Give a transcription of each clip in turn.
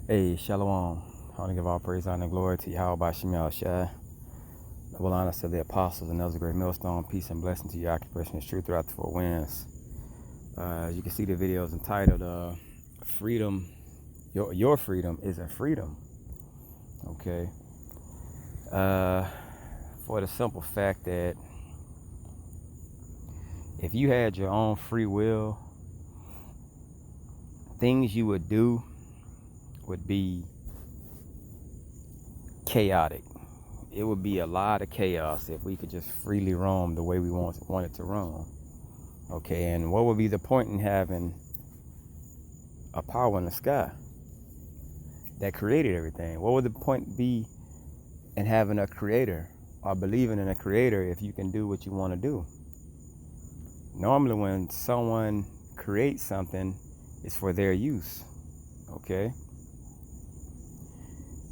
Hey, Shalom. I want to give all praise, honor, and glory to Yahweh Bashim Shai. Double honor to the apostles and those great millstone. Peace and blessing to your occupation is true throughout the four winds. As you can see, the video is entitled Freedom. Your freedom isn't freedom. Okay. For the simple fact that if you had your own free will, things you would do would be chaotic. It would be a lot of chaos if we could just freely roam the way we wanted to roam. Okay, and what would be the point in having a power in the sky that created everything? What would the point be in having a creator or believing in a creator if you can do what you want to do? Normally when someone creates something, it's for their use. Okay?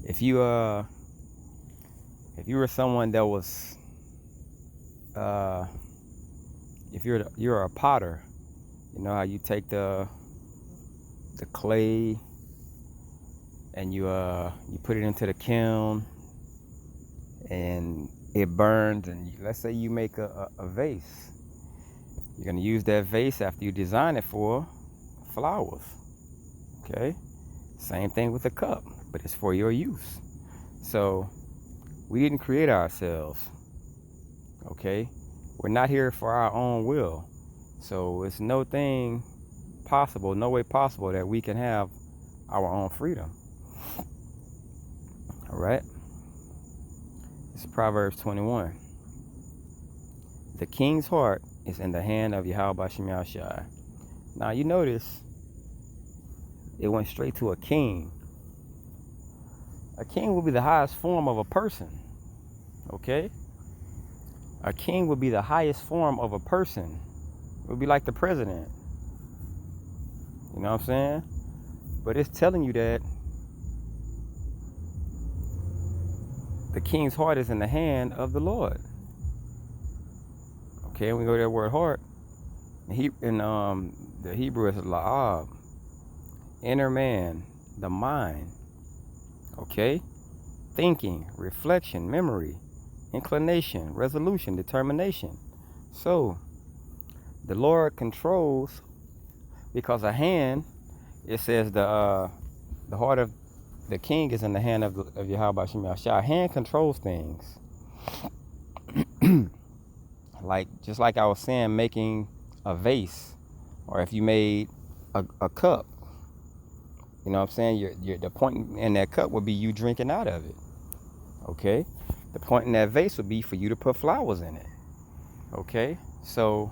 If you were someone that was if you're a potter, you know how you take the clay and you put it into the kiln and it burns, and let's say you make a vase. You're going to use that vase after you design it for flowers. Okay? Same thing with a cup, but it's for your use. So we didn't create ourselves. Okay? We're not here for our own will. So it's no way possible that we can have our own freedom. All right? It's Proverbs 21. The king's heart is in the hand of Yahweh Bashim Shai. Now you notice it went straight to a king. A king will be the highest form of a person. Okay? A king would be the highest form of a person. It would be like the president. You know what I'm saying? But it's telling you that the king's heart is in the hand of the Lord. Okay, we go to that word heart. In the Hebrew is la'ab. Inner man, the mind. Okay? Thinking, reflection, memory, inclination, resolution, determination. So the Lord controls, because a hand, it says the heart of the king is in the hand of Yahweh Bashim Shai. Hand controls things. Just like I was saying, making a vase, or if you made a cup, you know what I'm saying? The point in that cup would be you drinking out of it. Okay? The point in that vase would be for you to put flowers in it. Okay? So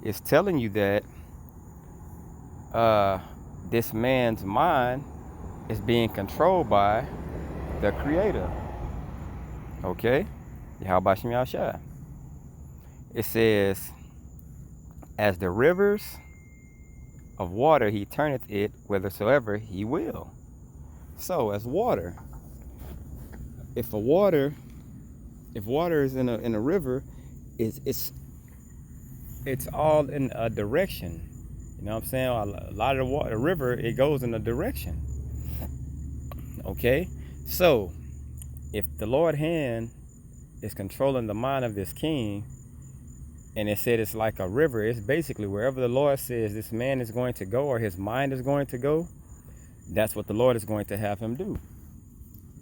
it's telling you that this man's mind is being controlled by the creator. Okay? Yahweh Bashim Shai. It says, as the rivers of water, he turneth it whithersoever he will. So as water, if water is in a river, it's all in a direction. You know what I'm saying? A lot of the water, the river, it goes in a direction. Okay? So if the Lord's hand is controlling the mind of this king, and it said it's like a river, it's basically wherever the Lord says this man is going to go, or his mind is going to go, that's what the Lord is going to have him do.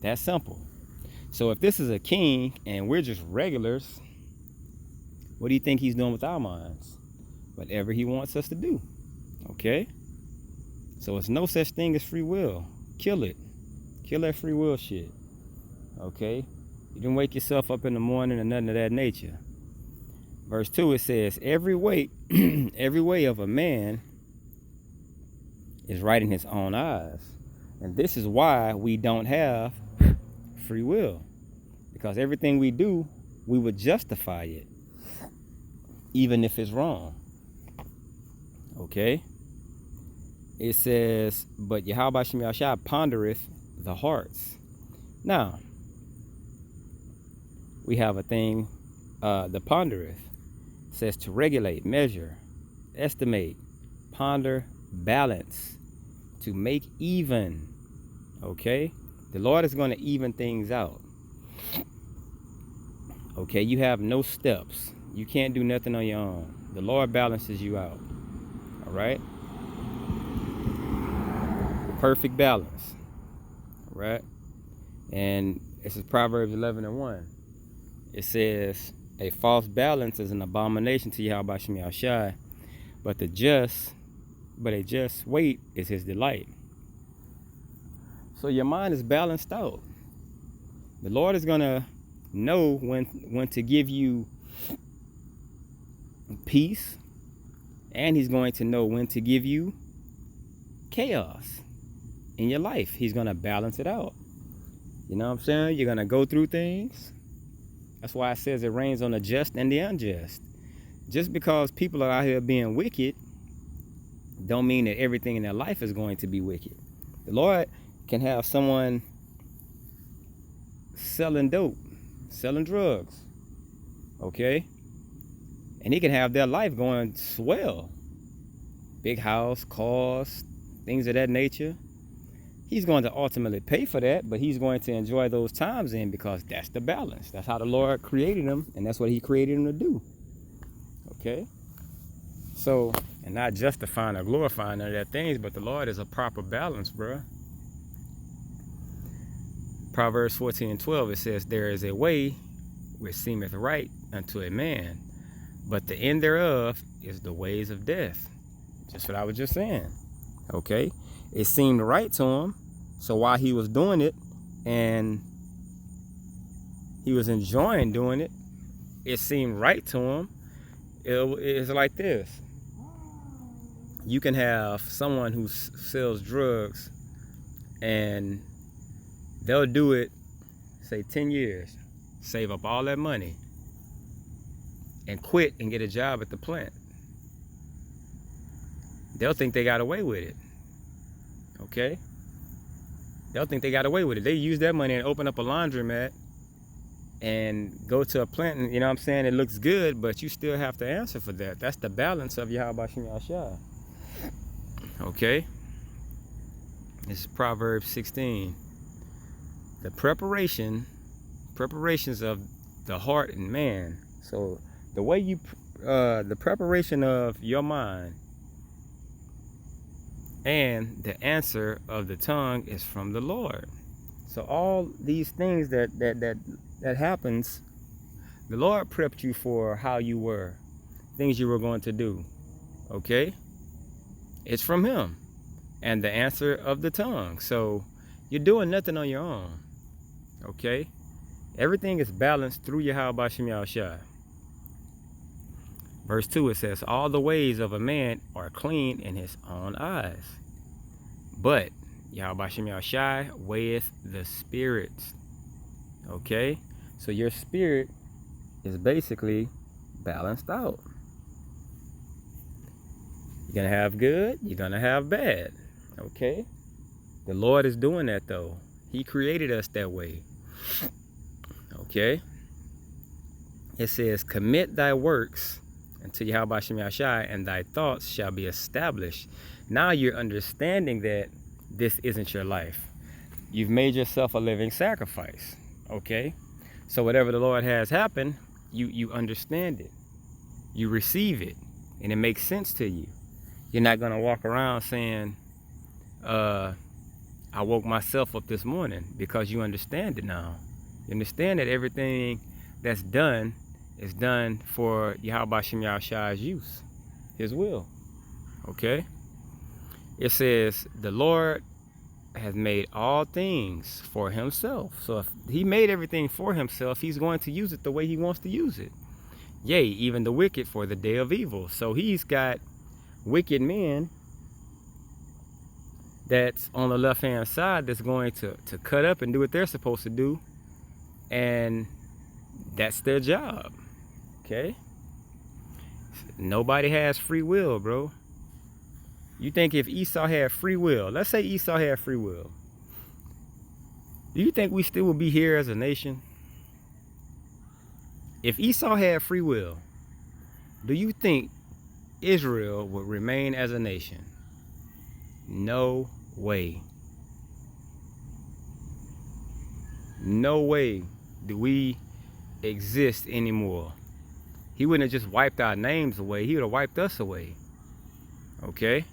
That's simple. So if this is a king and we're just regulars, what do you think he's doing with our minds? Whatever he wants us to do. Okay? So it's no such thing as free will. Kill it. Kill that free will shit. Okay? You didn't wake yourself up in the morning or nothing of that nature. Verse 2, it says, every way of a man is right in his own eyes. And this is why we don't have free will. Because everything we do, we would justify it, even if it's wrong. Okay? It says, but Yahweh Bashim Shai pondereth the hearts. Now, we have a thing, the pondereth. Says to regulate, measure, estimate, ponder, balance, to make even, Okay? The Lord is going to even things out. Okay? You have no steps. You can't do nothing on your own. The Lord balances you out. All right? Perfect balance. All right? And this is Proverbs 11:1. It says, a false balance is an abomination to Yahweh Shem Yahushai, but a just weight is his delight. So your mind is balanced out. The Lord is gonna know when to give you peace, and he's going to know when to give you chaos in your life. He's gonna balance it out. You know what I'm saying? You're gonna go through things. That's why it says it rains on the just and the unjust. Just because people are out here being wicked don't mean that everything in their life is going to be wicked. The Lord can have someone selling dope, selling drugs, okay? And he can have their life going swell. Big house, cars, things of that nature. He's going to ultimately pay for that, but he's going to enjoy those times in, because that's the balance. That's how the Lord created him, and that's what he created him to do. Okay? So, and not justifying or glorifying none of that things, but the Lord is a proper balance, bruh. Proverbs 14:12, it says, there is a way which seemeth right unto a man, but the end thereof is the ways of death. Just what I was just saying. Okay? It seemed right to him, so while he was doing it and he was enjoying doing it, it seemed right to him. It's like this. You can have someone who sells drugs and they'll do it, say 10 years, save up all that money and quit and get a job at the plant. They'll think they got away with it. Okay? They'll think they got away with it. They use that money and open up a laundromat and go to a plant, and you know what I'm saying, it looks good, but you still have to answer for that. That's the balance of Yahweh Shem Yahushai. Okay? This is Proverbs 16. The preparations of the heart and man. So the way you, the preparation of your mind and the answer of the tongue is from the Lord. So all these things that happens, the Lord prepped you for how you were, things you were going to do. Okay? It's from him. And the answer of the tongue. So you're doing nothing on your own. Okay? Everything is balanced through Yahweh Shem Yahushai. Verse 2, it says, all the ways of a man are clean in his own eyes, but Yahweh Shem Yahushai weigheth the spirits. Okay? So your spirit is basically balanced out. You're going to have good, you're going to have bad. Okay? The Lord is doing that though. He created us that way. Okay? It says, commit thy works unto Yahweh Shem Yahushai, and thy thoughts shall be established. Now you're understanding that this isn't your life. You've made yourself a living sacrifice. Okay? So whatever the Lord has happen, you understand it. You receive it. And it makes sense to you. You're not going to walk around saying, I woke myself up this morning, because you understand it now. You understand that everything that's done is done for Yahweh Shem Yahushai's use, his will. Okay? It says, the Lord has made all things for himself. So if he made everything for himself, he's going to use it the way he wants to use it. Yea, even the wicked for the day of evil. So he's got wicked men that's on the left-hand side that's going to cut up and do what they're supposed to do. And that's their job. Okay? Nobody has free will, bro. You think if Esau had free will, let's say Esau had free will, do you think we still would be here as a nation? If Esau had free will, do you think Israel would remain as a nation? No way. no way do we exist anymore. He wouldn't have just wiped our names away. He would have wiped us away. Okay?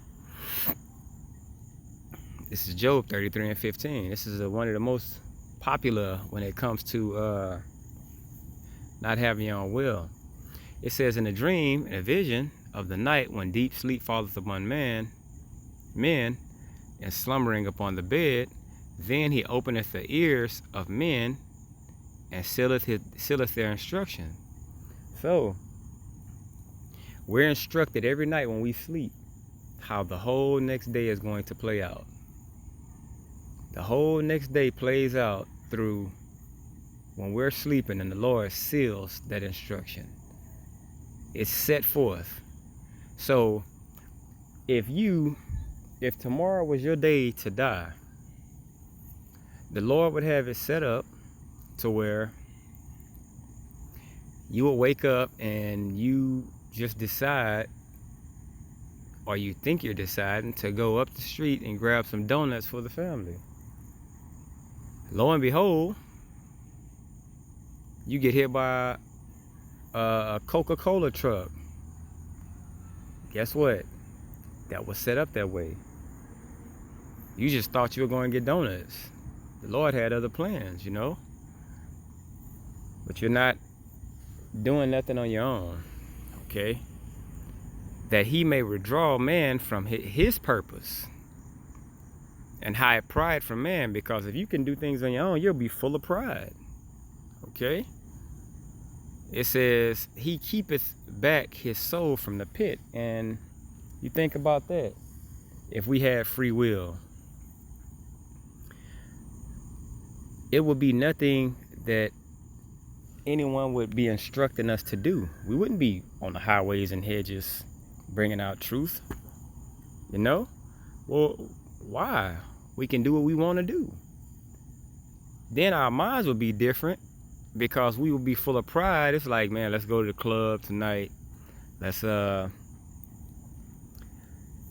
This is Job 33 and 15. This is one of the most popular when it comes to not having your own will. It says, in a dream, in a vision of the night, when deep sleep falleth upon men, and slumbering upon the bed, then he openeth the ears of men, and sealeth their instruction. So, we're instructed every night when we sleep how the whole next day is going to play out. The whole next day plays out through when we're sleeping and the Lord seals that instruction. It's set forth. So if tomorrow was your day to die, the Lord would have it set up to where you will wake up and you just decide, or you think you're deciding, to go up the street and grab some donuts for the family. Lo and behold, you get hit by a Coca-Cola truck. Guess what? That was set up that way. You just thought you were going to get donuts. The Lord had other plans, you know? But you're not doing nothing on your own, okay? That he may withdraw man from his purpose and hide pride from man, because if you can do things on your own, you'll be full of pride, okay? It says, he keepeth back his soul from the pit. And you think about that. If we had free will, it would be nothing that anyone would be instructing us to do. We wouldn't be on the highways and hedges bringing out truth, you know? Well, why? We can do what we want to do. Then our minds would be different, because we would be full of pride. It's like, man, let's go to the club tonight. Let's do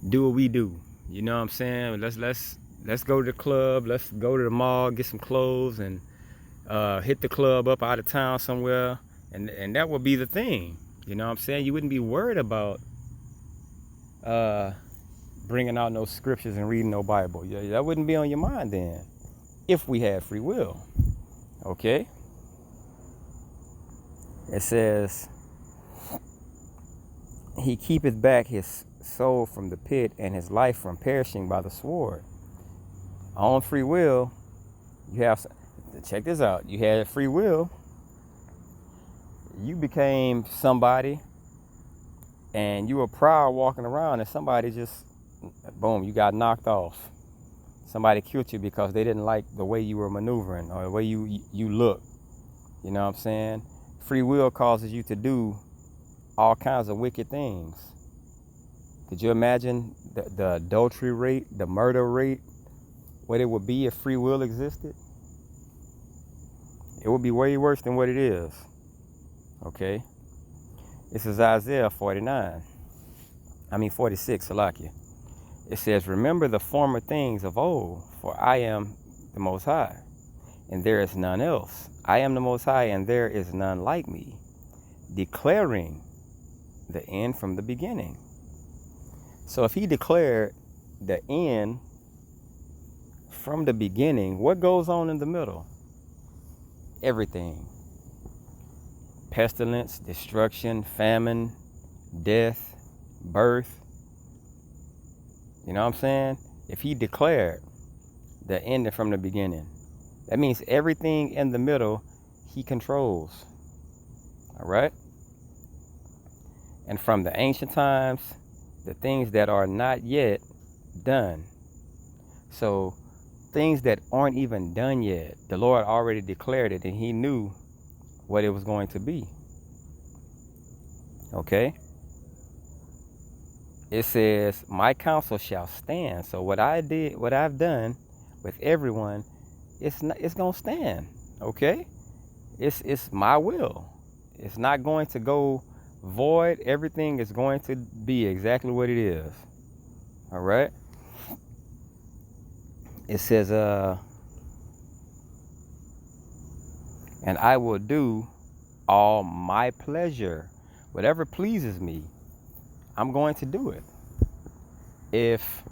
what we do. You know what I'm saying? Let's go to the club. Let's go to the mall, get some clothes, and hit the club up out of town somewhere. And that would be the thing. You know what I'm saying? You wouldn't be worried about bringing out no scriptures and reading no Bible. Yeah, that wouldn't be on your mind then, if we had free will. Okay? It says, he keepeth back his soul from the pit, and his life from perishing by the sword. On free will, you have, check this out, you had free will, you became somebody, and you were proud walking around, and somebody just, boom, you got knocked off. Somebody killed you because they didn't like the way you were maneuvering, or the way you look. You know what I'm saying? Free will causes you to do all kinds of wicked things. Could you imagine the adultery rate, the murder rate, what it would be if free will existed? It would be way worse than what it is. Okay? This is Isaiah 46, Salakia. It says, remember the former things of old, for I am the Most High, and there is none else. I am the Most High, and there is none like me, declaring the end from the beginning. So if he declared the end from the beginning, what goes on in the middle? Everything. Pestilence, destruction, famine, death, birth. You know what I'm saying? If he declared the end from the beginning, that means everything in the middle he controls. All right? And from the ancient times, the things that are not yet done. So things that aren't even done yet, the Lord already declared it, and he knew what it was going to be. Okay? It says, my counsel shall stand. So what I've done with everyone, it's gonna stand. Okay? It's my will. It's not going to go void. Everything is going to be exactly what it is. All right? It says, and I will do all my pleasure. Whatever pleases me, I'm going to do it. If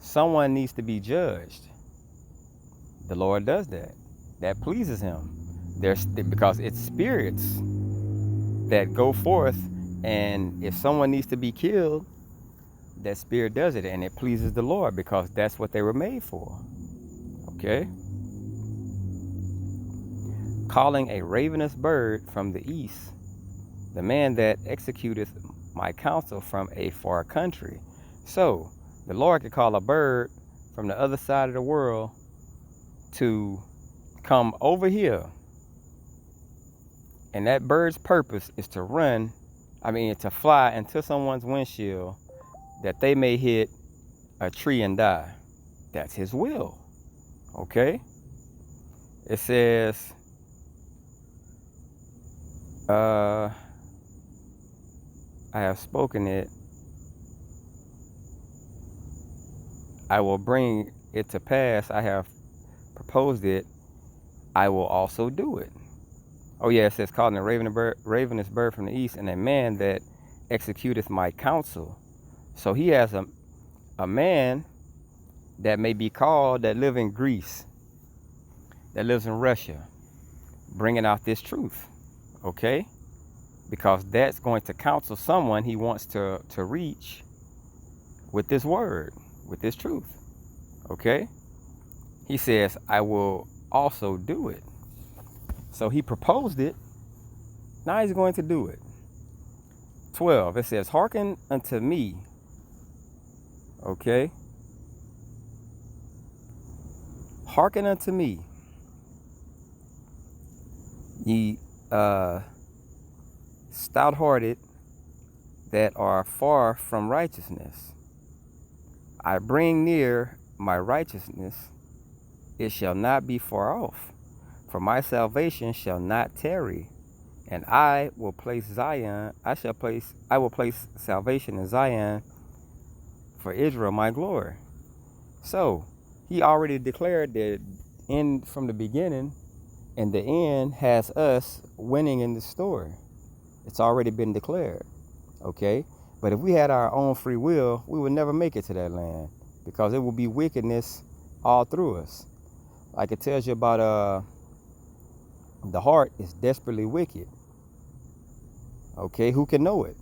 someone needs to be judged, the Lord does that. That pleases him. Because it's spirits that go forth, and if someone needs to be killed, that spirit does it, and it pleases the Lord because that's what they were made for. Okay? Calling a ravenous bird from the east, the man that executeth my counsel from a far country. So, the Lord could call a bird from the other side of the world to come over here. And that bird's purpose is to to fly into someone's windshield that they may hit a tree and die. That's his will. Okay? It says, I have spoken it. I will bring it to pass. I have proposed it. I will also do it. Oh yeah, it says, calling a ravenous bird from the east, and a man that executeth my counsel. So he has a man that may be called, that live in Greece, that lives in Russia, bringing out this truth. Okay? Because that's going to counsel someone he wants to reach with this word, with this truth. Okay? He says, I will also do it. So he proposed it. Now he's going to do it. 12, it says, hearken unto me. Okay? Hearken unto me, ye stout-hearted that are far from righteousness. I bring near my righteousness, it shall not be far off, for my salvation shall not tarry, and I will place salvation in Zion for Israel my glory. So he already declared that from the beginning, and the end has us winning in the story. It's already been declared. Okay? But if we had our own free will, we would never make it to that land, because it will be wickedness all through us. Like it tells you about the heart is desperately wicked. Okay, who can know it?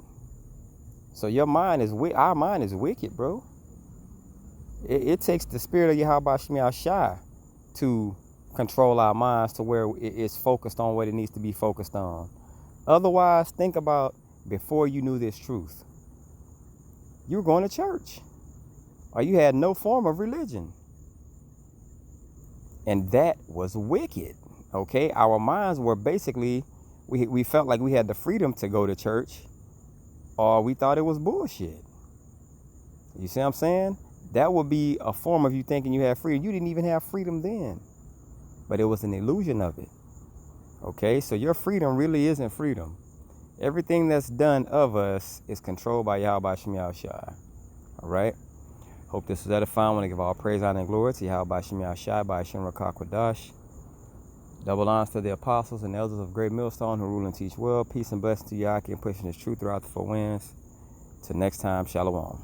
So our mind is wicked, bro. It takes the spirit of Yahweh Shemiah Shai to control our minds to where it's focused on what it needs to be focused on. Otherwise, think about before you knew this truth. You were going to church, or you had no form of religion. And that was wicked. Okay, our minds were basically, we felt like we had the freedom to go to church, or we thought it was bullshit. You see what I'm saying? That would be a form of you thinking you had freedom. You didn't even have freedom then, but it was an illusion of it. Okay, so your freedom really isn't freedom. Everything that's done of us is controlled by Yahweh Shemiah Shai. All right. Hope this was edifying. I want to give all praise, honor, and glory to Yahweh Shemiah Shai by Hashem Rakah Kwadash. Double honors to the apostles and elders of Great Millstone who rule and teach well. Peace and blessing to Yahweh and pushing his truth throughout the four winds. Till next time, Shalom.